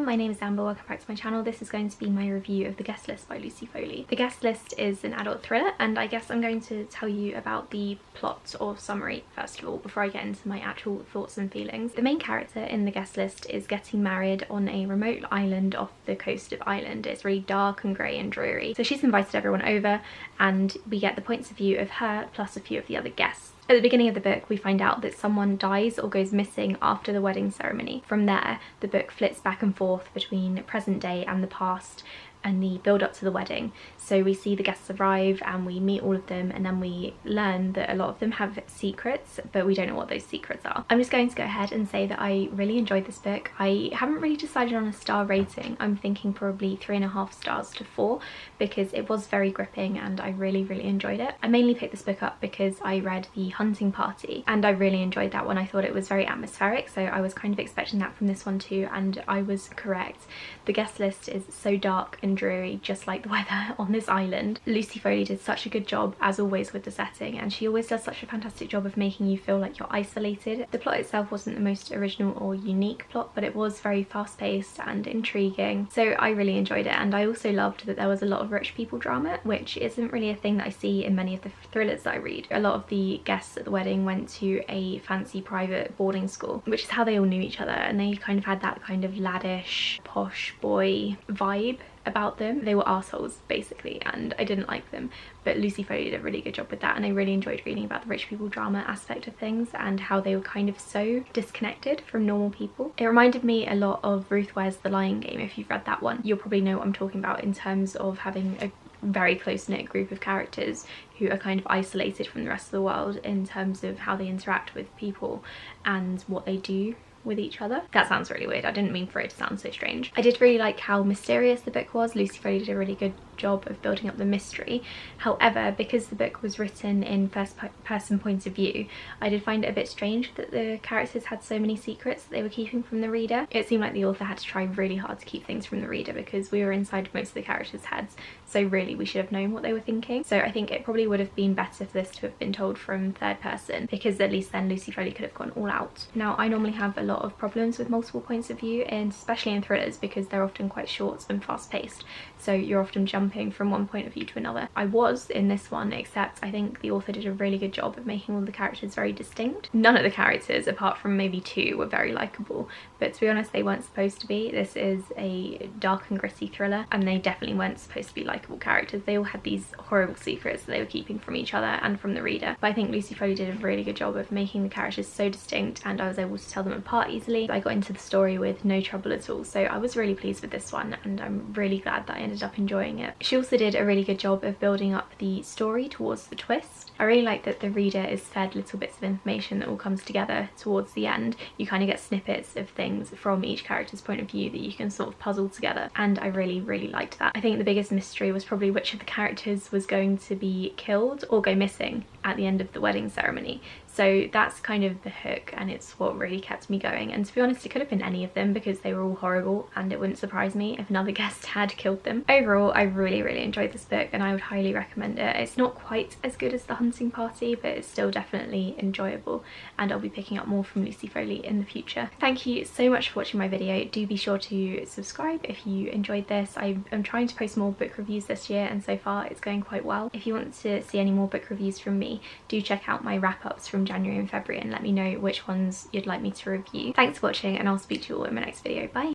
my name is Amber, welcome back to my channel. This is going to be my review of The Guest List by Lucy Foley. The Guest List is an adult thriller, and I guess I'm going to tell you about the plot or summary first of all before I get into my actual thoughts and feelings. The main character in The Guest List is getting married on a remote island off the coast of Ireland. It's really dark and grey and dreary. So she's invited everyone over and we get the points of view of her plus a few of the other guests. At the beginning of the book, we find out that someone dies or goes missing after the wedding ceremony. From there, the book flips back and forth between present day and the past and the build up to the wedding. So we see the guests arrive and we meet all of them, and then we learn that a lot of them have secrets, but we don't know what those secrets are. I'm just going to go ahead and say that I really enjoyed this book. I haven't really decided on a star rating. I'm thinking probably 3.5 stars to 4 because it was very gripping and I really enjoyed it. I mainly picked this book up because I read The Hunting Party and I really enjoyed that one. I thought it was very atmospheric, so I was kind of expecting that from this one too, and I was correct. The Guest List is so dark and dreary, just like the weather on this island. Lucy Foley did such a good job as always with the setting, and she always does such a fantastic job of making you feel like you're isolated. The plot itself wasn't the most original or unique plot, but it was very fast-paced and intriguing, so I really enjoyed it. And I also loved that there was a lot of rich people drama, which isn't really a thing that I see in many of the thrillers that I read. A lot of the guests at the wedding went to a fancy private boarding school, which is how they all knew each other, and they kind of had that kind of laddish posh boy vibe about them. They were arseholes basically, and I didn't like them, but Lucy Foley did a really good job with that, and I really enjoyed reading about the rich people drama aspect of things and how they were kind of so disconnected from normal people. It reminded me a lot of Ruth Ware's The Lying Game. If you've read that one, you'll probably know what I'm talking about in terms of having a very close-knit group of characters who are kind of isolated from the rest of the world in terms of how they interact with people and what they do with each other. That sounds really weird. I didn't mean for it to sound so strange. I did really like how mysterious the book was. Lucy Foley did a really good job of building up the mystery. However, because the book was written in first person point of view, I did find it a bit strange that the characters had so many secrets that they were keeping from the reader. It seemed like the author had to try really hard to keep things from the reader because we were inside most of the characters' heads, so really we should have known what they were thinking. So I think it probably would have been better for this to have been told from third person, because at least then Lucy Foley could have gone all out. Now, I normally have a lot of problems with multiple points of view, and especially in thrillers, because they're often quite short and fast paced, so you're often jumping from one point of view to another. I was in this one, except I think the author did a really good job of making all the characters very distinct. None of the characters, apart from maybe 2, were very likeable, but to be honest, they weren't supposed to be. This is a dark and gritty thriller, and they definitely weren't supposed to be likeable characters. They all had these horrible secrets that they were keeping from each other and from the reader. But I think Lucy Foley did a really good job of making the characters so distinct, and I was able to tell them apart easily. I got into the story with no trouble at all, so I was really pleased with this one, and I'm really glad that I ended up enjoying it. She also did a really good job of building up the story towards the twist. I really like that the reader is fed little bits of information that all comes together towards the end. You kind of get snippets of things from each character's point of view that you can sort of puzzle together, and I really liked that. I think the biggest mystery was probably which of the characters was going to be killed or go missing at the end of the wedding ceremony. So that's kind of the hook, and it's what really kept me going. And to be honest, it could have been any of them because they were all horrible, and it wouldn't surprise me if another guest had killed them. Overall, I really enjoyed this book, and I would highly recommend it. It's not quite as good as The Hunting Party, but it's still definitely enjoyable, and I'll be picking up more from Lucy Foley in the future. Thank you so much for watching my video. Do be sure to subscribe if you enjoyed this. I'm trying to post more book reviews this year, and so far it's going quite well. If you want to see any more book reviews from me, do check out my wrap-ups from January and February and let me know which ones you'd like me to review. Thanks for watching, and I'll speak to you all in my next video. Bye!